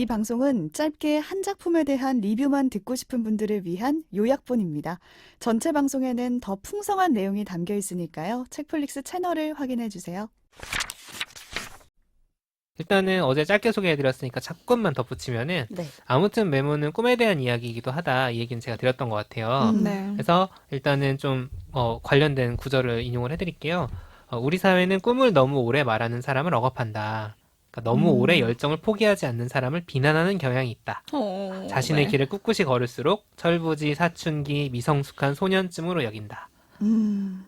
이 방송은 짧게 한 작품에 대한 리뷰만 듣고 싶은 분들을 위한 요약본입니다. 전체 방송에는 더 풍성한 내용이 담겨 있으니까요. 책플릭스 채널을 확인해 주세요. 일단은 어제 짧게 소개해드렸으니까 조금만 덧붙이면은 네. 아무튼 메모는 꿈에 대한 이야기이기도 하다 이 얘기는 제가 드렸던 것 같아요. 네. 그래서 일단은 좀 관련된 구절을 인용을 해드릴게요. 우리 사회는 꿈을 너무 오래 말하는 사람을 억압한다. 그러니까 너무 오래 열정을 포기하지 않는 사람을 비난하는 경향이 있다. 자신의 네. 길을 꿋꿋이 걸을수록 철부지, 사춘기, 미성숙한 소년쯤으로 여긴다.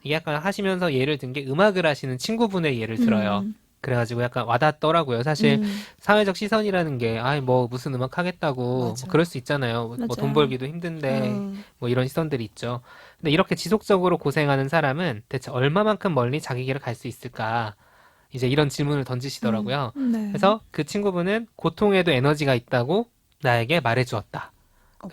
이게 약간 하시면서 예를 든 게 음악을 하시는 친구분의 예를 들어요. 그래가지고 약간 와닿더라고요. 사실 사회적 시선이라는 게, 아이, 뭐, 무슨 음악 하겠다고, 뭐 맞아. 그럴 수 있잖아요. 뭐 돈 맞아요. 벌기도 힘든데, 뭐 이런 시선들이 있죠. 근데 이렇게 지속적으로 고생하는 사람은 대체 얼마만큼 멀리 자기 길을 갈 수 있을까? 이제 이런 질문을 던지시더라고요. 네. 그래서 그 친구분은 고통에도 에너지가 있다고 나에게 말해주었다.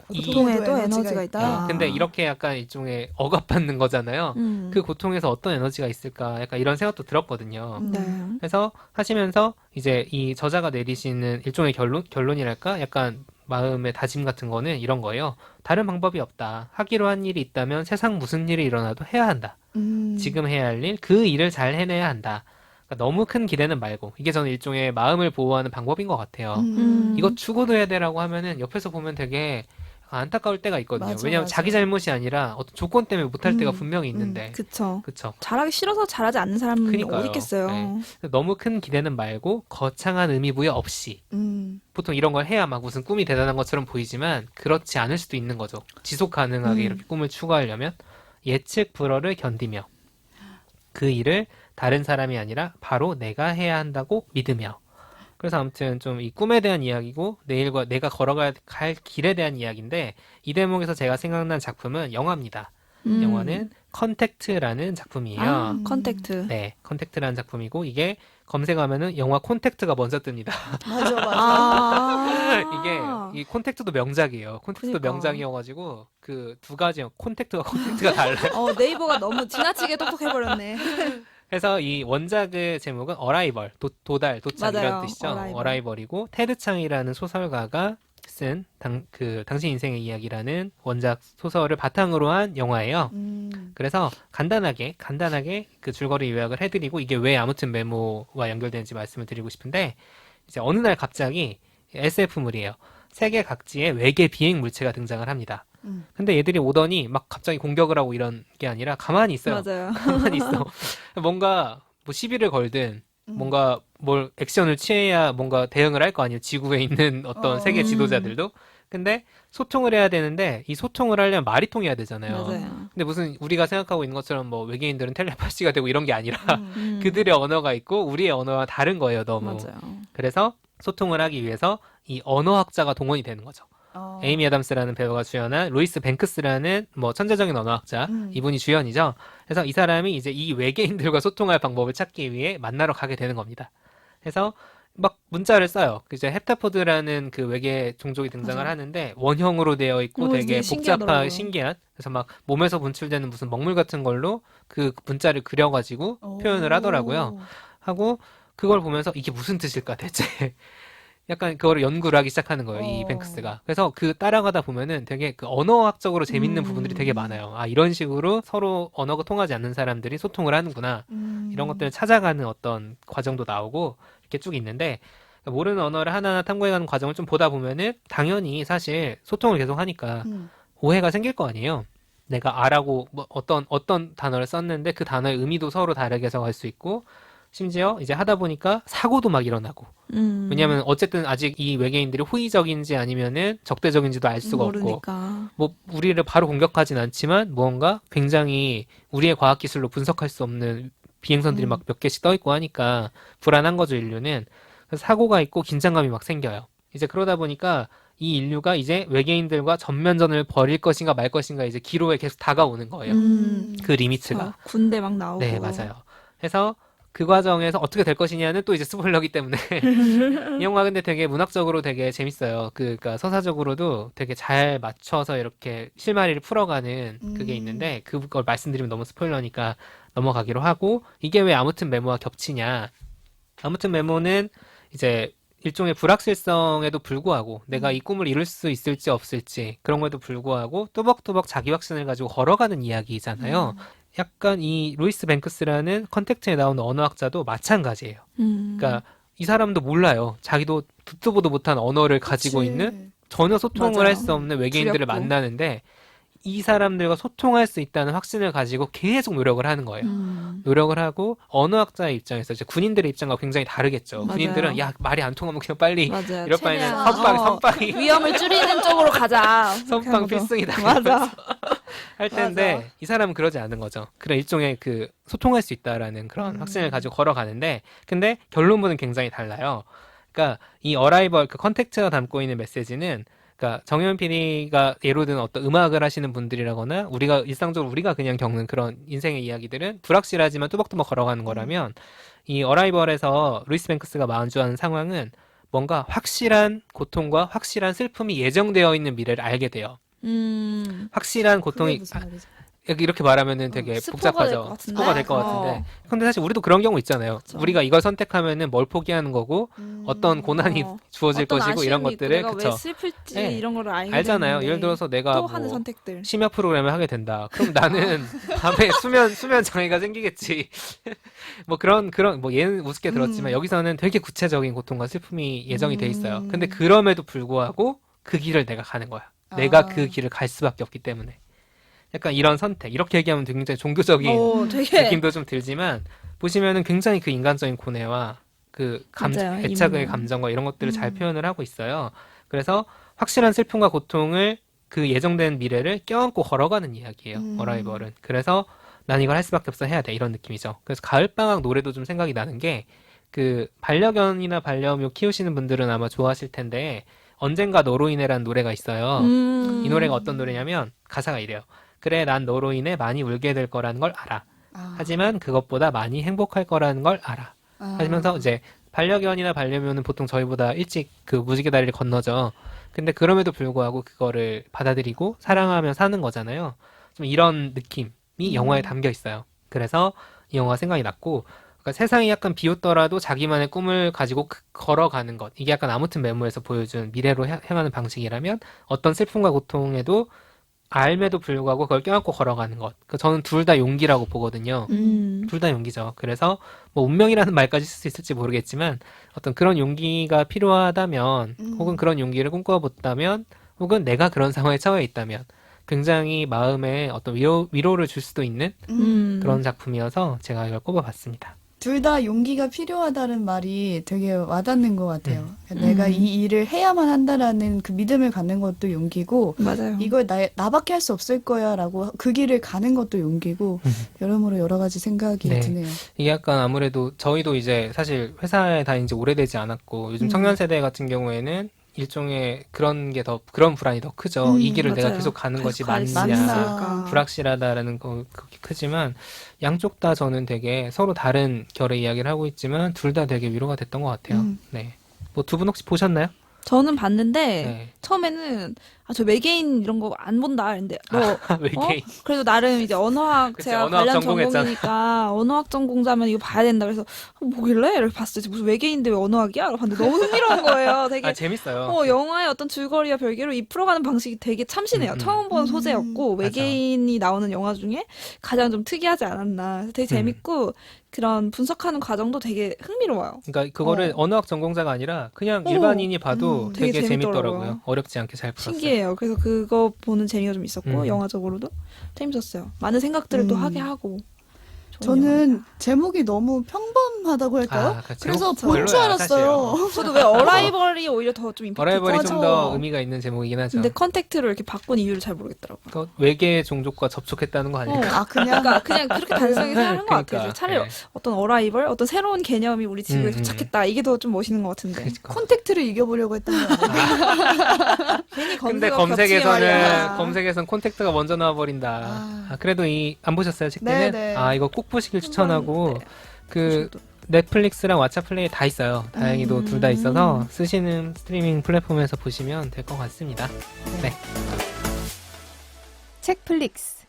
고통에도 에너지가 있다. 근데 이렇게 약간 일종의 억압받는 거잖아요. 그 고통에서 어떤 에너지가 있을까? 약간 이런 생각도 들었거든요. 네. 그래서 하시면서 이제 이 저자가 내리시는 일종의 결론이랄까? 약간 마음의 다짐 같은 거는 이런 거예요. 다른 방법이 없다. 하기로 한 일이 있다면 세상 무슨 일이 일어나도 해야 한다. 지금 해야 할 일, 그 일을 잘 해내야 한다. 그러니까 너무 큰 기대는 말고 이게 저는 일종의 마음을 보호하는 방법인 것 같아요. 이거 죽어도 해야 되라고 하면은 옆에서 보면 되게 안타까울 때가 있거든요. 맞아, 왜냐하면 맞아. 자기 잘못이 아니라 어떤 조건 때문에 못할 때가 분명히 있는데. 그쵸. 그쵸. 잘하기 싫어서 잘하지 않는 사람은 그니까요. 어디 있겠어요. 네. 너무 큰 기대는 말고 거창한 의미 부여 없이 보통 이런 걸 해야 막 무슨 꿈이 대단한 것처럼 보이지만 그렇지 않을 수도 있는 거죠. 지속 가능하게 이렇게 꿈을 추구하려면 예측 불허를 견디며 그 일을 다른 사람이 아니라 바로 내가 해야 한다고 믿으며. 그래서 아무튼 좀 이 꿈에 대한 이야기고 내일과 내가 걸어갈 길에 대한 이야기인데 이 대목에서 제가 생각난 작품은 영화입니다. 영화는 컨택트라는 작품이에요. 아, 컨택트. 네, 컨택트라는 작품이고 이게 검색하면은 영화 콘택트가 먼저 뜹니다. 맞아, 맞아. 아. 이게 이 콘택트도 명작이에요. 콘택트도 그니까. 명작이어가지고 그 두 가지 콘택트가 달라요. 네이버가 너무 지나치게 똑똑해버렸네. 그래서 이 원작의 제목은 어라이벌, 도달, 도착 맞아요. 이런 뜻이죠. 어라이벌. 어라이벌이고 테드 창이라는 소설가가 쓴 당신 인생의 이야기라는 원작 소설을 바탕으로 한 영화예요. 그래서 간단하게 그 줄거리 요약을 해드리고 이게 왜 아무튼 메모와 연결되는지 말씀을 드리고 싶은데 이제 어느 날 갑자기 SF물이에요. 세계 각지에 외계 비행 물체가 등장을 합니다. 근데 얘들이 오더니 막 갑자기 공격을 하고 이런 게 아니라 가만히 있어요. 맞아요. 가만히 있어. 뭔가 뭐 시비를 걸든 뭔가 뭘 액션을 취해야 뭔가 대응을 할 거 아니에요. 지구에 있는 어떤 세계 지도자들도. 근데 소통을 해야 되는데 이 소통을 하려면 말이 통해야 되잖아요. 맞아요. 근데 무슨 우리가 생각하고 있는 것처럼 뭐 외계인들은 텔레파시가 되고 이런 게 아니라 그들의 언어가 있고 우리의 언어와 다른 거예요, 너무. 맞아요. 그래서 소통을 하기 위해서 이 언어학자가 동원이 되는 거죠. 에이미 애담스라는 배우가 주연한 루이스 뱅크스라는 뭐 천재적인 언어학자 이분이 주연이죠. 그래서 이 사람이 이제 이 외계인들과 소통할 방법을 찾기 위해 만나러 가게 되는 겁니다. 그래서 막 문자를 써요. 이제 헵타포드라는 그 외계 종족이 등장을 맞아. 하는데 원형으로 되어 있고 되게 되게 신기하더라고요. 신기한 그래서 막 몸에서 분출되는 무슨 먹물 같은 걸로 그 문자를 그려가지고 표현을 하더라고요. 하고 그걸 보면서 이게 무슨 뜻일까 대체 약간 그거를 연구를 하기 시작하는 거예요, 이 뱅크스가. 그래서 그 따라가다 보면은 되게 그 언어학적으로 재밌는 부분들이 되게 많아요. 아, 이런 식으로 서로 언어가 통하지 않는 사람들이 소통을 하는구나. 이런 것들을 찾아가는 어떤 과정도 나오고 이렇게 쭉 있는데 모르는 언어를 하나하나 탐구해가는 과정을 좀 보다 보면은 당연히 사실 소통을 계속 하니까 오해가 생길 거 아니에요. 내가 아라고 뭐 어떤 단어를 썼는데 그 단어의 의미도 서로 다르게 해석할 수 있고 심지어 이제 하다 보니까 사고도 막 일어나고. 왜냐면 어쨌든 아직 이 외계인들이 호의적인지 아니면은 적대적인지도 알 수가 없고. 모르니까. 뭐 우리를 바로 공격하진 않지만 무언가 굉장히 우리의 과학기술로 분석할 수 없는 비행선들이 막 몇 개씩 떠 있고 하니까 불안한 거죠, 인류는. 그래서 사고가 있고 긴장감이 막 생겨요. 이제 그러다 보니까 이 인류가 이제 외계인들과 전면전을 벌일 것인가 말 것인가 이제 기로에 계속 다가오는 거예요. 그 리미트가. 군대 막 나오고. 네, 맞아요. 그래서 그 과정에서 어떻게 될 것이냐는 또 이제 스포일러기 때문에 이 영화 근데 되게 문학적으로 되게 재밌어요. 그러니까 서사적으로도 되게 잘 맞춰서 이렇게 실마리를 풀어가는 그게 있는데 그걸 말씀드리면 너무 스포일러니까 넘어가기로 하고 이게 왜 아무튼 메모와 겹치냐. 아무튼 메모는 이제 일종의 불확실성에도 불구하고 내가 이 꿈을 이룰 수 있을지 없을지 그런 것에도 불구하고 뚜벅뚜벅 자기 확신을 가지고 걸어가는 이야기잖아요. 약간 이 루이스 뱅크스라는 컨텍스트에 나오는 언어학자도 마찬가지예요. 그러니까 이 사람도 몰라요. 자기도 듣도 보도 못한 언어를 가지고 그치. 있는 전혀 소통을 맞아요. 할 수 없는 외계인들을 두렵고. 만나는데 이 사람들과 소통할 수 있다는 확신을 가지고 계속 노력을 하는 거예요. 노력을 하고 언어학자의 입장에서 이제 군인들의 입장과 굉장히 다르겠죠. 맞아요. 군인들은 야 말이 안 통하면 그냥 빨리 맞아요. 이럴 바에는 최대한, 선빵이 위험을 줄이는 쪽으로 가자. 선빵 필승이다 맞아. 할 텐데 맞아. 이 사람은 그러지 않은 거죠. 그런 일종의 그 소통할 수 있다라는 그런 확신을 가지고 걸어가는데 근데 결론부는 굉장히 달라요. 그러니까 이 어라이벌 그 컨텍스트가 담고 있는 메시지는 그러니까 정현 PD가 예로 든 어떤 음악을 하시는 분들이라거나 우리가 일상적으로 우리가 그냥 겪는 그런 인생의 이야기들은 불확실하지만 뚜벅뚜벅 걸어가는 거라면 이 어라이벌에서 루이스 뱅크스가 마주하는 상황은 뭔가 확실한 고통과 확실한 슬픔이 예정되어 있는 미래를 알게 돼요. 확실한 그게 고통이 무슨 말이지? 이렇게 말하면 되게 스포가 될 것 복잡하죠. 같은데? 스포가 될 것 같은데. 근데 사실 우리도 그런 경우 있잖아요. 그쵸. 우리가 이걸 선택하면은 뭘 포기하는 거고 어떤 고난이 주어질 어떤 것이고 이런 아쉬움이 있고 것들을 내가 왜 그쵸. 슬플지 네. 이런 거를 알게 알잖아요. 되는데 예를 들어서 내가 또 뭐 하는 선택들. 심야 프로그램을 하게 된다. 그럼 나는 밤에 수면 장애가 생기겠지. 뭐 그런 뭐 얘는 우습게 들었지만 여기서는 되게 구체적인 고통과 슬픔이 예정이 돼 있어요. 근데 그럼에도 불구하고 그 길을 내가 가는 거야. 내가 그 길을 갈 수밖에 없기 때문에. 약간 이런 선택. 이렇게 얘기하면 굉장히 종교적인 되게 느낌도 좀 들지만 보시면은 굉장히 그 인간적인 고뇌와 그 맞아요. 애착의 인물. 감정과 이런 것들을 잘 표현을 하고 있어요. 그래서 확실한 슬픔과 고통을 그 예정된 미래를 껴안고 걸어가는 이야기예요. 어라이벌은. 그래서 난 이걸 할 수밖에 없어 해야 돼. 이런 느낌이죠. 그래서 가을방학 노래도 좀 생각이 나는 게 그 반려견이나 반려묘 키우시는 분들은 아마 좋아하실 텐데 언젠가 너로 인해라는 노래가 있어요. 이 노래가 어떤 노래냐면 가사가 이래요. 그래, 난 너로 인해 많이 울게 될 거라는 걸 알아. 하지만 그것보다 많이 행복할 거라는 걸 알아. 하시면서 이제 반려견이나 반려묘는 보통 저희보다 일찍 그 무지개 다리를 건너죠. 근데 그럼에도 불구하고 그거를 받아들이고 사랑하며 사는 거잖아요. 좀 이런 느낌이 영화에 담겨 있어요. 그래서 이 영화가 생각이 났고 그러니까 세상이 약간 비웃더라도 자기만의 꿈을 가지고 걸어가는 것. 이게 약간 아무튼 메모에서 보여준 미래로 향하는 방식이라면 어떤 슬픔과 고통에도 알매도 불구하고 그걸 껴안고 걸어가는 것. 저는 둘 다 용기라고 보거든요. 둘 다 용기죠. 그래서 뭐 운명이라는 말까지 쓸 수 있을지 모르겠지만 어떤 그런 용기가 필요하다면 혹은 그런 용기를 꿈꿔봤다면 혹은 내가 그런 상황에 처해 있다면 굉장히 마음에 어떤 위로를 줄 수도 있는 그런 작품이어서 제가 이걸 꼽아봤습니다. 둘 다 용기가 필요하다는 말이 되게 와닿는 것 같아요. 내가 이 일을 해야만 한다라는 그 믿음을 갖는 것도 용기고, 맞아요. 이걸 나밖에 할 수 없을 거야라고 그 길을 가는 것도 용기고, 여러모로 여러 가지 생각이 네. 드네요. 이게 약간 아무래도 저희도 이제 사실 회사에 다닌 지 오래되지 않았고 요즘 청년 세대 같은 경우에는 일종의 그런 불안이 더 크죠. 이 길을 내가 맞아요. 계속 가는 계속 것이 갈 수 맞느냐. 있을까. 불확실하다라는 거 그게 크지만 양쪽 다 저는 되게 서로 다른 결의 이야기를 하고 있지만 둘 다 되게 위로가 됐던 것 같아요. 네. 뭐 두 분 혹시 보셨나요? 저는 봤는데 네. 처음에는 저 외계인 이런 거 안 본다. 근데 너 외계인. 그래도 나름 이제 언어학 그치, 제가 언어학 관련 전공했잖아. 전공이니까 언어학 전공자면 이거 봐야 된다. 그래서 뭐길래 이렇게 봤어요. 무슨 외계인인데 왜 언어학이야? 이러고 봤는데 너무 흥미로운 거예요. 되게 재밌어요. 영화의 어떤 줄거리와 별개로 이 풀어가는 방식이 되게 참신해요. 처음 본 소재였고 맞아. 외계인이 나오는 영화 중에 가장 좀 특이하지 않았나. 그래서 되게 재밌고 그런 분석하는 과정도 되게 흥미로워요. 그러니까 그거를 언어학 전공자가 아니라 그냥 일반인이 봐도 되게 되게 재밌더라고요. 재밌더라고요. 어렵지 않게 잘 풀었어요. 신기해요. 그래서 그거 보는 재미가 좀 있었고 영화적으로도 재밌었어요. 많은 생각들을 또 하게 하고. 좋은 영화입니다. 저는 제목이 너무 평범하다고 할까요? 그 그래서 제목 본 줄 별로야, 알았어요. 저도 왜 어라이벌이 오히려 더 좀 임팩트 어라이벌이 맞아. 좀 더 의미가 있는 제목이긴 하죠. 근데 컨택트로 이렇게 바꾼 이유를 잘 모르겠더라고요. 그 외계 종족과 접촉했다는 거 아닐까? 아, 그냥 그러니까 그냥 그렇게 단순하게 생각하는 것 그러니까, 같아요. 차라리 네. 어떤 어라이벌, 어떤 새로운 개념이 우리 지구에 도착했다. 이게 더 좀 멋있는 것 같은데. 그러니까. 콘택트를 이겨보려고 했던 거 아니에요? 괜히 근데 검색어 겹치게 말이야. 검색에선 콘택트가 먼저 나와버린다. 그래도 안 보셨어요, 책들은? 네. 이거 꼭 보시길 추천하고 그 저도. 넷플릭스랑 왓챠플레이 다 있어요. 다행히도 둘 다 있어서 쓰시는 스트리밍 플랫폼에서 보시면 될 것 같습니다. 네. 책플릭스